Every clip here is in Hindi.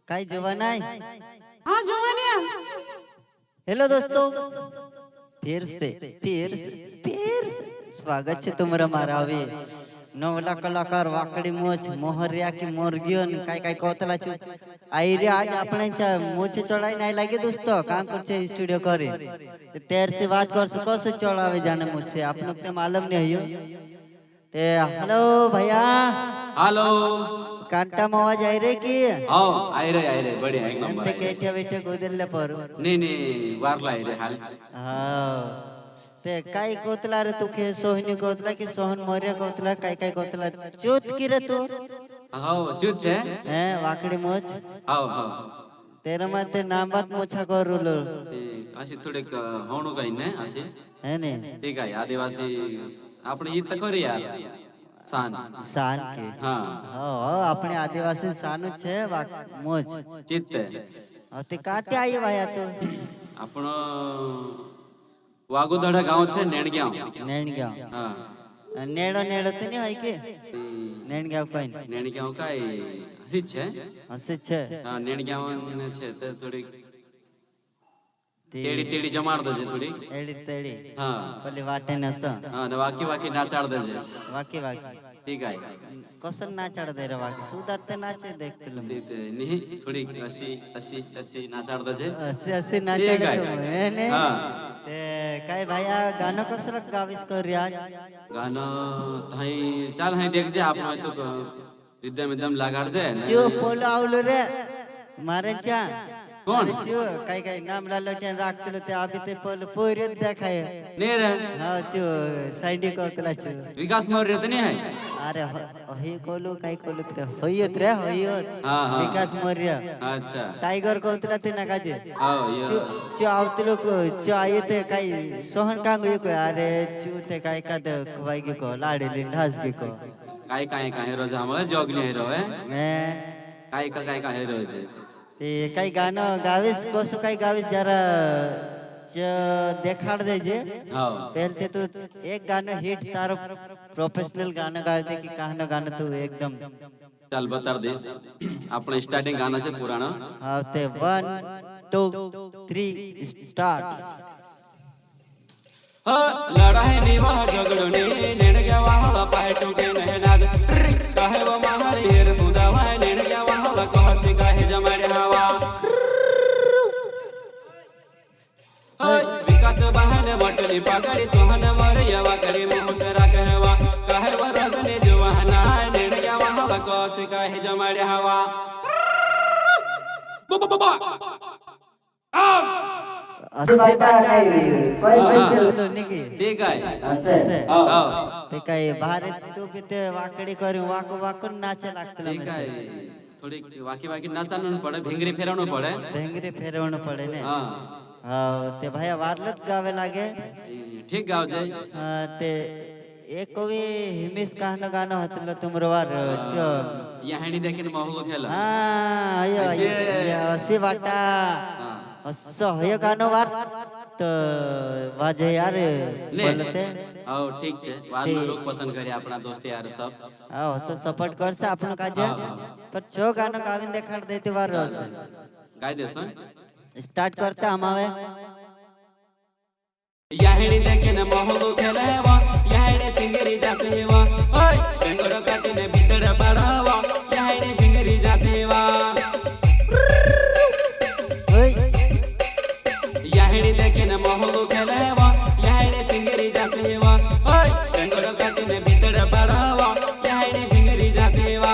काय जवान आहे? हाँ जवानिया। हेलो दोस्तों, फिर से स्वागत है तुम्हारा मारावे नवला कलाकार वाकडी मोच मोहरिया की मोरगियोन काय काय कोतला छु आईरे आज आपणच्या मोचे चढाई नाही लागे दोस्तों काम करचे स्टूडियो करे तेर से बात कर सको से चढ़ावे जाने मुझसे आप लोग ते मालूम नहीं हो ते हेलो भैया हेलो कांटा मवा जाय रे की आओ आई रे बढ़िया एक नंबर ते केटिया बेटे गोदल्ले पर नहीं वारला आई रे हाल हां ते काय कोतला रे तू के सोहनी कोतला की सोहन मोर्य कोतला काय कोतला चूत की रे तू हो चूत छे हे वाकडी मोच आओ हो तेरा माते नाम बात मोछा करूलो अशी थोडे होणू काही ने अशी है ने ठीक आहे आदिवासी આપણે ઈ તો કરી યાર શાન के હા हो अपने आदिवासी सानु छे मोच ચિત્તે ते काते आई भाया तू આપણો વાગોદડા ગામ છે નેણગાંવ नेणगाव હા नेड़ो तो नहीं है के नेणगाव कोई નેણગાંવ કાઈ હસી છે हसे छे હા નેણગાંવ ને છે તે થોડી ટેડી ટેડી જમાડ દેજે થોડી एड़ी तेड़ी હા पली वाटे नस હા ને વાકી વાકી નાચાડ દેજે वाकी ठीक आहे कसं नाचाड दे रे वाकी सुदाते नाचे देखते लो नहीं थोड़ी अशी अशी अशी नाचाड देजे असे नाचाड आहे. ने हा. ते काय भाया गाणं कसं गावीस कर आज गाणं थाई चाल हाय देखजे आपण तो रिदम एकदम लागाडजे चिव पोल आवलो रे मारे चा कोण चिव काय नाम लालोट्यान राखतलो ते आबी ते पोल पोरियत देखाय नाही रे हा चिव साइडी कोतला चिव विकास मौर्य तर नाही आहे अरे हे कोलो काय कोलो रे होयत रे होयत हा हा विकास मौर्य अच्छा टाइगर कोतला ते नकाजे हो यो चो आवतलो को चो आयते काय सोहन कांग को अरे चू ते काय का वाई को लाडे लिंडास को काय काय काय रोज आम्हाला जॉगली हेरो आहे मैं काय काय हेरो છે ते काय गाणं गावीस कसं काय गावीस जरा देखाड देजे हो पहले तू एक गाणं हिट तारो प्रोफेशनल गाणं गाते की कहना गाणं तू एकदम ચાલ બતાડ દેસ આપણે સ્ટાર્ટિંગ ગાના છે પુરાણો हाँ ते 1 2 3 स्टार्ट लड़ाई निवाह झगड़ो ने नेणग्या वाहला पायटो के नहनाद काहे वो मारे हेर मुदावा नेणग्या वाहला कहसे काहे जमाडे हवा विकास बहाने मटली पागड़ी सोहन मरियावा करे मोहतरा कहवा काहे वो रजने जवाना नेणग्या वाहला कहसे काहे जमाडे हवा बा असे काय बोललो निकी ठीक आहे असे हो ते काय बाहेर तू बी ते वाकडी करून वाकून नाचे लागतं ठीक आहे थोड़ी वाकी वाकी नाचानू पड़े भिंगरी फेरवणू पड़े भेंगरी फेरवणं पडे ने हाँ हा ते भैया वारलत गावे लागे ठीक गाव छै ते एक कवी हिमेश कहनं गाणं होतलं तुमरो वार यहाणी देखील महू खेला हा अयो असे वाटा असं होय गाणं वार तर वाजे यार बोलते हो ठीक छे बाद में लोग पसंद करे अपना दोस्त यार सब हा असं सपोर्ट करছে आपण काजे पर छो गाणं गावीन देखाड देते वार असं गाय देसो स्टार्ट करते हमावे यहाणी देखील महू खेलावा यहाणी सिंगरी जासेवा ओय बेंगोर काटीने भीतर पडावा यहाणी सिंगरी जासेवा होय यहाणी देखील महू खेलावा यहाणी सिंगरी जासेवा ओय बेंगोर काटीने भीतर पडावा यहाणी सिंगरी जासेवा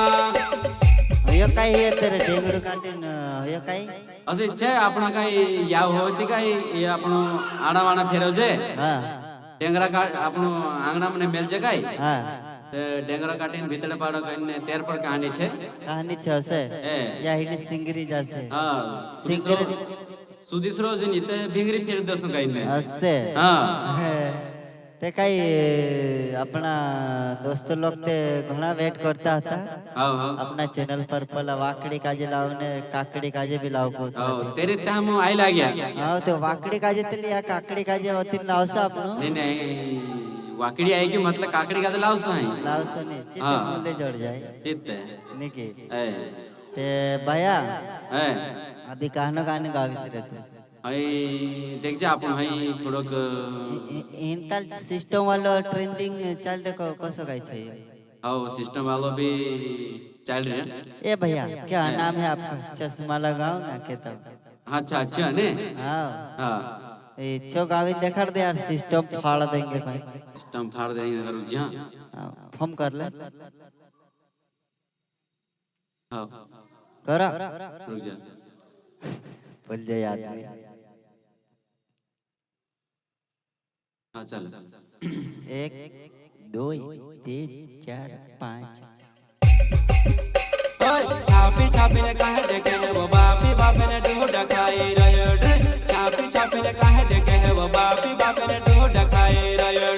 होय काय येते रे ढेंगडू काटीन होय काय असे છે આપણા કઈ યાવ હોતી કઈ એ આપણો આડાવાણા ફેરવજે हा ડેંગરા કા આપણો આંગણા મને મેલજે કઈ हा ડેંગરા કાટીને ભીતડે પાડો કઈને તેર પર કહાની છે कहाणी छे असे ए या हिने सिंगरी जासे હા सिंगरी सुदिसरो जनी ते भिंगरी फेर दसो कઈને असे હા ते काही अपना दोस्त लोग ते घणा वेट करता था हाव हाव अपना चैनल पर पला वाकडी काजे लावने काकडी काजे भी लावको हाव तेरे ताम आई लाग्या हा ते वाकडी काजे तली या काकडी काजे होती लावसा आपण नहीं नहीं वाकडी आई की मतलब काकडी का लावसो आहे लावसो ने चिते हाँ। मुले जोड़ जाए चित्त निके ए ते भैया है अभी कहना गाणे गावीस रे तू हाय देख जा आपण हाय थोडक इंतल सिस्टम वाला ट्रेंडिंग चालते कसं काय छे हाव सिस्टम वालो भी चल रहे हैं ए भैया क्या नाम है आपका चश्मा लगाओ ना के तब अच्छा अच्छा ने हाँ हाँ ए चो गावी देखा दे यार सिस्टम फाड़ देंगे भाई सिस्टम फाड़ देंगे रुक जा फोन कर ले हाँ करा रुक जा बोल जाए आदमी हाँ चल 1 2 3 4 5 छापी छापी ने कहे देखे वो बापी बापे ने ढूंढ खाई रयो छापी छापी ने कहे देखे वो बापी बापे ने ढूंढ खाई रयो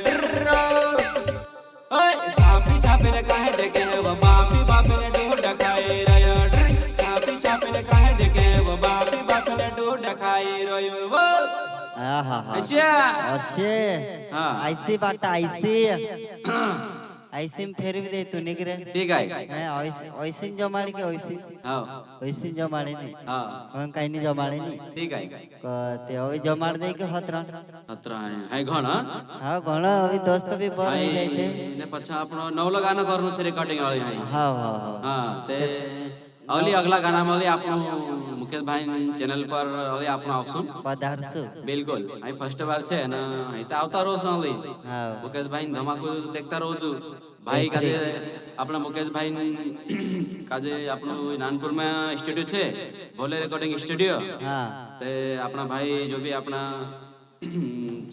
छापी छापी ने कहे देखे वो बापी बापे ने ढूंढ खाई रयो छापी छापी ने कहे देखे वो बापी बापे ने ढूंढ खाई रयो आहा अच्छा अशे हाँ ऐसी बात ऐसी ऐसी में फेर भी दे तू निकरे ठीक है मैं ऐसी जमाड़ी के हाँ ऐसी जमाड़ी नहीं हाँ हम कहीं नहीं जमाड़ी नहीं ठीक है ते अभी जमाड़ दे के हतरा है घणा हाँ घणा अभी दोस्त भी बढ़ नहीं गए थे ने पछा आपनो नवलो गाना करनु छे रिकॉर्डिंग वाली है हाँ हाँ हाँ ते अगली अगला गाना में आपनो मुकेश भाई चैनल पर अगली आपनो ऑप्शन पधारसु बिल्कुल आई फर्स्ट बार छे ना आई त आवता रोज अगली हाँ मुकेश भाई धमाको देखता रोजू भाई काजे अपना मुकेश भाई काजे आपनो नानपुर में स्टूडियो छे भोले रिकॉर्डिंग स्टूडियो हाँ ते अपना भाई जो भी अपना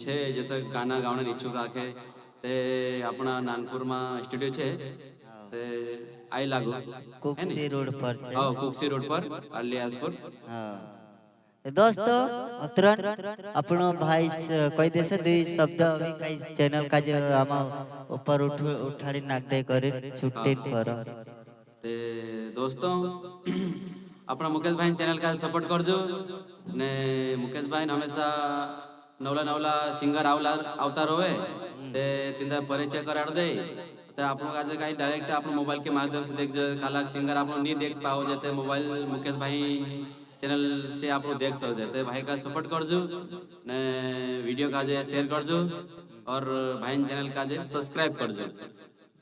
छे जैसे गाना गाने इच्छुक राखे ते अपना नानपुर में स्टूडियो छे ते आई लागू कुक्सी रोड पर छे हाँ कुक्सी रोड पर अलियासपुर हाँ दोस्तों अतरन अपनो भाई कोई देसे दुई शब्द अभी कई चैनल का जो आमा ऊपर उठाड़ी नाक दे करे छुट्टी पर ते दोस्तों अपना मुकेश भाई चैनल का सपोर्ट कर जो ने मुकेश भाई हमेशा नवला नवला सिंगर आवता रहे ते तिंदा परिचय कराड़ दे ते आपन का जे काई डायरेक्ट आपन मोबाइल के माध्यम से देख जो काला सिंगर आपन नहीं देख पाओ जते मोबाइल मुकेश भाई चैनल से आप लोग देख सकते हैं भाई का सपोर्ट कर जो ने वीडियो का जे शेयर कर जो और भाई चैनल का जे सब्सक्राइब कर जो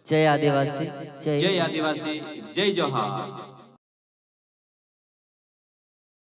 जय आदिवासी जय आदिवासी जय जोहार।